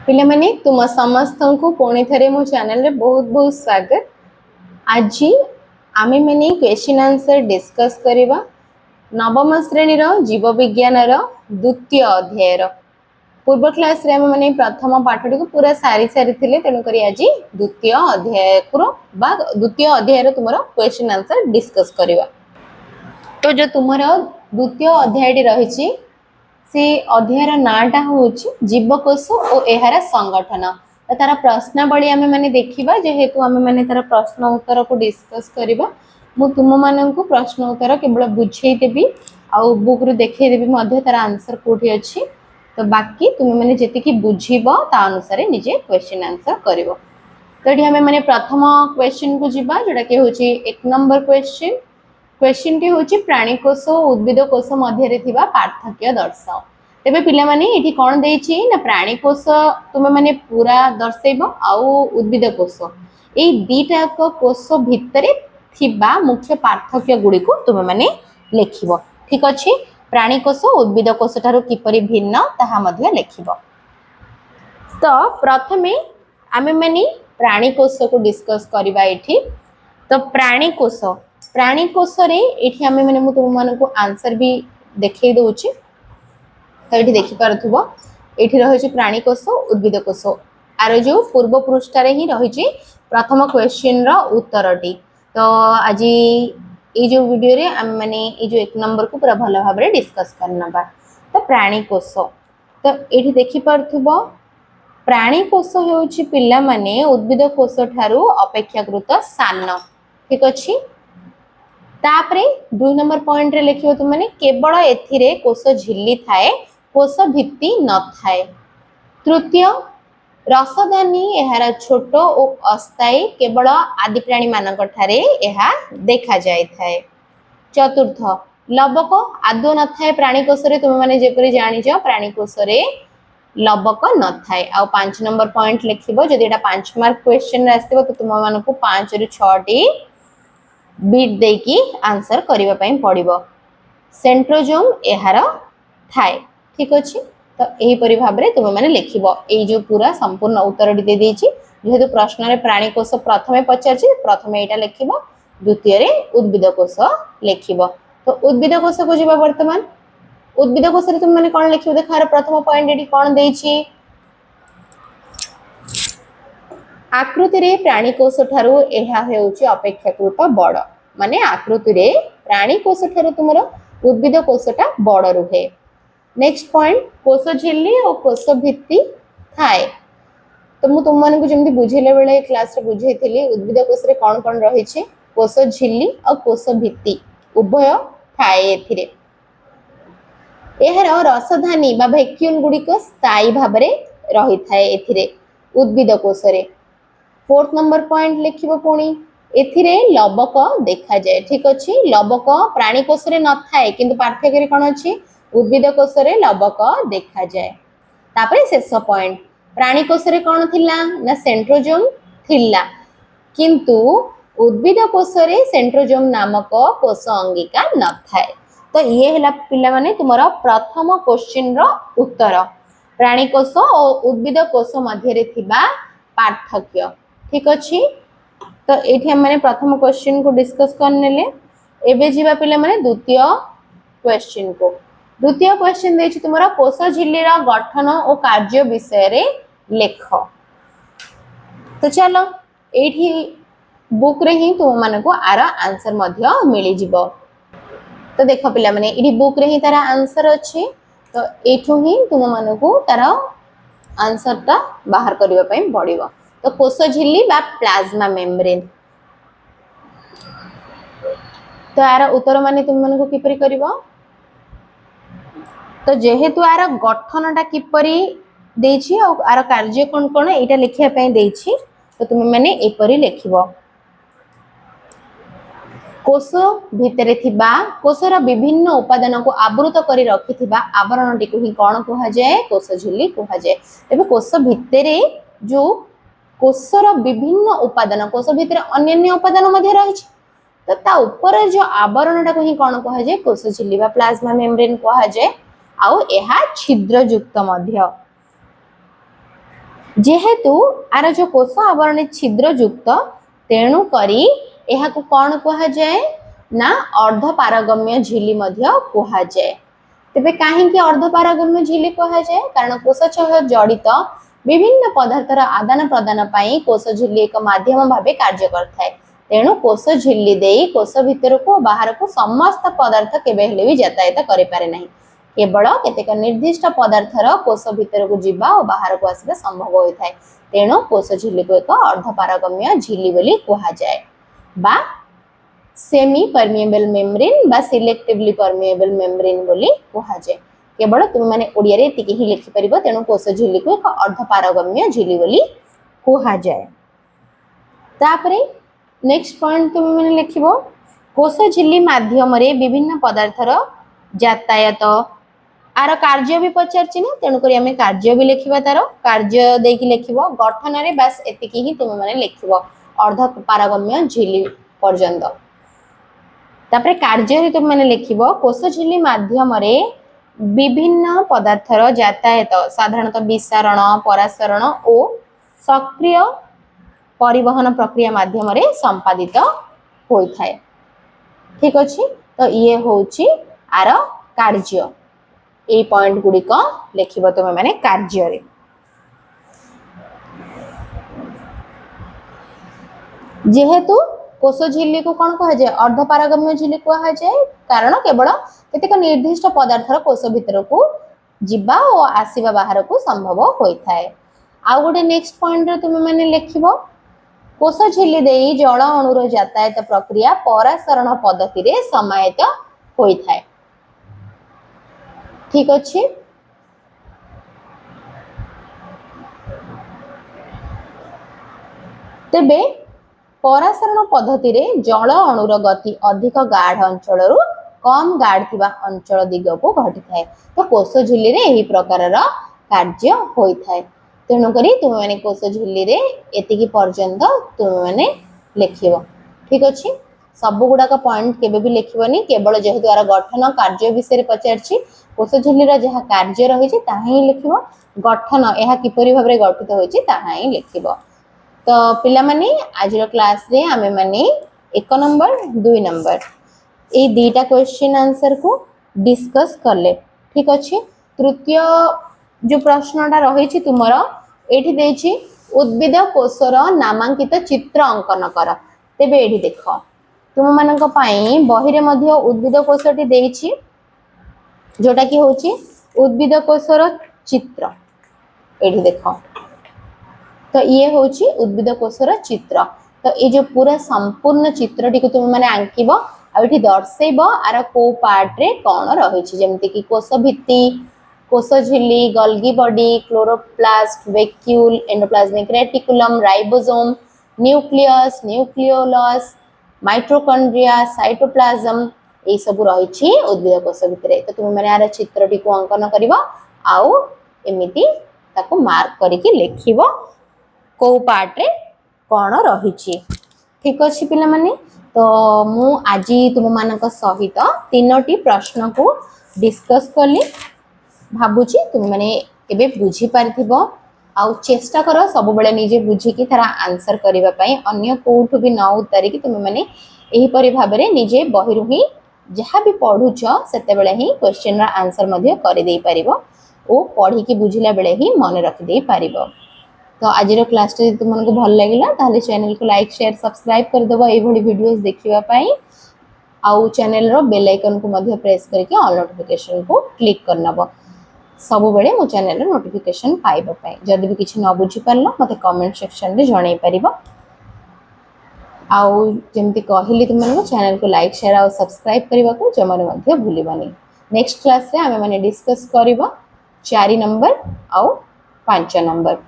पिला माने तुम समस्त को पुणी थे मो चैनल रे बहुत बहुत स्वागत। आज आमे माने क्वेश्चन आंसर डिस्कस करबा नवम श्रेणी रो जीव विज्ञान रो द्वितीय अध्याय रो। पूर्व क्लास रे आमे माने प्रथम पाठटी को पूरा सारी सारी थिले, तेनु करी आज द्वितीय अध्याय को बा द्वितीय अध्याय रो तुमरो क्वेश्चन आंसर डिस्कस करबा। तो जो तुमरो द्वितीय अध्यायटी रहिछि से अध्यायर नाटा हूँ जीवकोश और यार संगठन। तो तार प्रश्नावली आम मैंने देखा जेहेतु आम मैंने तार प्रश्न उत्तर को डिस्कस करवा। मु तुम मान को प्रश्न उत्तर केवल बुझेदेवी आउ बुक रु देखदेवी तार आंसर कौटी अच्छी। तो बाकी तुम मैंने जी बुझब ता अनुसार निजे क्वेश्चन आंसर कर। तो ये आम मैंने प्रथम क्वेश्चन को जीवा जोटा कि हूँ 1 नंबर क्वेश्चन। क्वेश्चन टी हूँ प्राणीकोश और उद्भिदकोश मध्य पार्थक्य दर्शाओ। तेबे पिला माने एठी कोन देछि ना प्राणीकोश तुमे माने पूरा दर्शैबो आउ उद्भिदकोश ए दीटा को कोश भितरे थिबा मुख्य पार्थक्य गुडी को तुमे माने लेखिबो। ठीक अछि, प्राणीकोश उद्भिदकोश थारु किपरि भिन्न ताहा मध्ये लेखिबो। तो प्रथमे आमे माने प्राणीकोश को डिस्कस करबा एठी। तो प्राणीकोश रे एठी आमे माने मु तुम मानको आंसर भी देखै दोछि। तो ये देखिपो ये रही प्राणीकोश उद्भिदकोश आर जो पूर्व पृष्ठ ही रही प्रथम क्वेश्चन रो उत्तरटी। तो आज ये जो वीडियो रे आम माने ये जो 1 नंबर को पूरा भल भाव में डिस्कस करना। तो प्राणीकोश तो ये देखिपो प्राणीकोश होउछि पिला माने उद्भिदकोश ठारू अपेक्षाकृत सान। ठीक अछि, तापरे 2 नंबर पॉइंट रे लिखियो तुम माने केवल एथिरे कोश झिल्ली थाए, कोश भित्ति न थाए। तृतीय रसदानी एहार छोट और अस्थायी केवल आदि प्राणी मानक ठारे एहा देखा जाय थाए। चतुर्थ लबक आदो न थाए प्राणीकोश रे, तुम माने जेपरि जानिजो प्राणीकोश रे लबक न थाए। आ 5 नंबर पॉइंट लिखिबो जदि एटा 5 मार्क क्वेश्चन आस्तिबो तो तुम मानकु 5 रु 6 टी बीट देकी आंसर करिबा पई पड़िबो। सेंट्रोजोम एहार थाए। ठीक अच्छे, तो यहीपरि भाव में तुम मैंने लिखिबो। ये जो पूरा संपूर्ण उत्तर दे देछि जेहेतु प्रश्न रे प्राणीकोश प्रथमे पचारछि प्रथमे एटा लिखिबो, द्वितीय रे उद्भिदकोश लिखिबो। तो उद्भिदकोश को जीवा वर्तमान उद्भिदकोश रे तुम मैंने कोन लिखिबो देखार प्रथम पॉइंट एटी कोन देछि आकृति रे प्राणीकोश ठारू एहा हेउछि अपेक्षाकृत बड़। माने आकृति रे प्राणीकोश ठारू तुमरो उद्भिदकोशटा बड़ रुहे। नेक्स्ट पॉइंट कोश झिल्ली और कोश भित्ति थाए। तो मु तुम मानकु जेमति बुझेले बेले क्लास रे बुझेइथिली उद्भिदकोश रे कोन कोन रही छे कोश झिल्ली और कोश भित्ति उभय थाए। एथिरे एहर रसधानी बा वैक्यूल गुडी को स्थायी भाव रे रही थाए एथिरे उद्भिदकोश रे। 4th नंबर पॉइंट लिखिबो पुणी एथिरे लबक देखा जाए। ठीक अछि, लबक प्राणीकोश रे न थाए किंतु पार्थक्य रे कोन अछि उद्भिदकोश रे लबक देखा जाए। तापरे शेष पॉइंट प्राणीकोश रे कोन थिला ना सेंट्रोजोम थिला किंतु उद्भिदकोश रे सेंट्रोजोम नामक कोश अंगिका न थाए। तो ये हला पिला माने तुमरो प्रथम क्वेश्चन रो उत्तर प्राणीकोश और उद्भिदकोश मध्य रे थिबा पार्थक्य। ठीक अछि, तो एठी हम माने प्रथम क्वेश्चन को डिस्कस करनेले। एबे जीवा पिला माने द्वितीय क्वेश्चन को। द्वितीय क्वेश्चन देछि तुमरा कोश झिल्ली रा गठन और कार्य विषय रे लेख। तो चलो एठी बुक रे ही तुम माने को आर आंसर मध्य मिली जिवो। तो देखो पिला माने एठी बुक रे ही तारा आंसर अछि। तो एठु ही तुम माने को तारा आंसर ता बाहर करिवा पई पड़िबो। तो कोश झिल्ली बा प्लाज्मा मेम्ब्रेन। तो आर उत्तर माने तुम माने को किपरि करिवो। तो जेहेतु आर गठनटा किपरि देछि और आर कार्य कोन कोन एटा लिखिया पई देछि। तो तुम माने एपरि लिखिबो कोश भितरे थिबा कोशर विभिन्न उपादान को आवृत करी रखिथिबा आवरणटी को ही कोन कहा जाए कोश झिल्ली कहा जाए। तबे कोश भितरे जो कोशर विभिन्न उपादान कोश भितरे अन्य उपादान मध्ये रहिछि। तो ता ऊपर जो आवरणटा को ही कोन कहा जाए कोश झिल्ली बा प्लाज्मा मेम्ब्रेन कहा जाए। आउ एहा छिद्र युक्त मध्य जेहेतु आर जो कोष आवरण छिद्र युक्त तेणु करी यह कौन कह जाए ना अर्धपारगम्य झिल्ली कह जाए। तेबे कहीं अर्धपारगम्य झिल्ली कह जाए कारण कोष सह जड़ित विभिन्न पदार्थर आदान प्रदान पाई कोष झिल्ली एक माध्यम भाव कार्य करथाय। तेणु कोष झिल्ली देई कोष भितर को बाहर को समस्त पदार्थ केबे हेले भी यातायात करि पारे नहीं। केवल केतेक निर्दिष्ट पदार्थर कोष भितर को जीवा और बाहर को आसबा संभव होता है। तेणु कोष झिल्ली को एक अर्धपारगम्य झिल्ली बोली कहा जाए बा सेमी परमिएबल मेम्ब्रेन बा सिलेक्टिवली परमिएबल मेम्ब्रेन बोली कहा जाए। केवल तुम माने ओडिया रे एतिकी ही लिखि परिबो। तेणु कोष झिल्ली को एक अर्धपारगम्य झिल्ली बोली कहा जाए। तापरे नेक्स्ट पॉइंट तुम माने लिखिबो कोष झिल्ली माध्यम रे विभिन्न पदार्थर यातायात आर कार्य भी पचारछि ना। तेणु करी हमें कार्य भी लिखिबा तार कार्य देकी लिखिबो गठन रे बस एतिकी ही तुम माने लिखिबो अर्धपारगम्य झिल्ली पर्यंत। तापरे कार्य रे तुम माने लिखिबो कोष झिल्ली माध्यम रे विभिन्न पदार्थर यातायात साधारणतः विसारण परासरण और सक्रिय परिवहन प्रक्रिया माध्यम रे संपादित होई थाए। ठीक अछि। तो ये होछि आर कार्य ए पॉइंट गुड़िक लिखिबो तुम माने कार्य रे। जेहेतु कोष झिल्ली को कौन कह जाए अर्धपारगम्य झिल्ली कह जाए कारण केवल केतेक निर्दिष्ट पदार्थर कोष भितर को जीवा और आसीबा बाहर को संभव होता है। आ गोटे नेक्स्ट पॉइंट रे तुम माने लिखिबो कोष झिल्ली देई जल अणुर यातायात प्रक्रिया परासरण पद्धति रे समाहित होता है। ठीक अछि। तेबे परासरण पद्धति रे जल अणुर गति अधिक गाढ़ अंचल कम गाढ़ थिबा अंचल दिग को घटी थाए। तो कोष झिल्ली रे एही प्रकार कार्य होई थाए। तेणु करी तुम माने कोष झिल्ली रे एतिकी पर्यंत तुम माने लिखिबो। ठीक अछि। सब गुडा का पॉइंट केबे भी लिखिबोनी केवल जेहेतु आर गठन कार्य विषय पचारछि कोष झिल्ली रा जहा कार्य रही छै ताहा ही लिखिबो गठन एहा किपरि भाबरे गठित होई छै ताहा ही लिखिबो। तो पिला माने आज रो क्लास रे हमें माने 1 नंबर 2 नंबर ए दीटा क्वेश्चन आंसर को डिस्कस करले। ठीक अछि। तृतीय जो प्रश्नटा रही छी तुमरो एठी देछि उद्भिद कोषर नामांकित चित्र अंकन कर। तेबे एठी देखो तुम मानक पई बही रे मध्य उद्भिद कोषटी देछि जोटा कि होछि उद्भिद कोषर चित्र। एठी देखो तो ये होछि उद्भिद कोषर चित्र। तो ये जो पूरा संपूर्ण चित्रटी को तुम माने आंकिबो आ एठी दर्शैबो आर को पार्ट रे कोन रही छी जेमति कि कोष भित्ति कोष झिल्ली Golgi body chloroplast vacuole endoplasmic reticulum ribosome nucleus nucleolus mitochondria cytoplasm ए सब रही छी उद्भिद कोष भितरे। तो तुम माने आर चित्रटी को अंकन करिवो आउ एमिति ताको मार्क करिकि लिखिवो को पार्ट रे कोन रही छी। ठीक अछि पिला माने। तो मु आज तुम मानक सहित 3टी प्रश्न को डिस्कस करली भाबुची तुम माने एबे बुझी पारथिबो आउ चेष्टा करो सब बेले निजे बुझी कि तारा आंसर करिवा पई अन्य कोठु भी न उतारी कि तुम माने एही परि भाबरे निजे बहिरु ही जहा भी पढुछ सेते बेले ही क्वेश्चन रा आंसर मध्ये करि देई परिबो ओ पढी कि बुझिला बेले ही मन रखि देई परिबो। तो आज रो क्लास टे तुमनको भल लागिला ताले चैनल को लाइक शेयर सब्सक्राइब कर देबो ए भली वीडियोस देखिबा पई आउ चैनल रो बेल आइकन को मध्ये प्रेस करके ऑल नोटिफिकेशन को क्लिक करनबो सब बेले मो चैनल रो नोटिफिकेशन पाइबा पई। जदि भी किछि न बुझी परलो मते कमेंट सेक्शन रे जणाई परिबो आउ जेमति कहिली तुमनको चैनल को लाइक शेयर आउ सब्सक्राइब करबा को जमाने मध्ये भूलिबानी। नेक्स्ट क्लास रे हमें माने डिस्कस करबो 4 नंबर आउ 5 नंबर।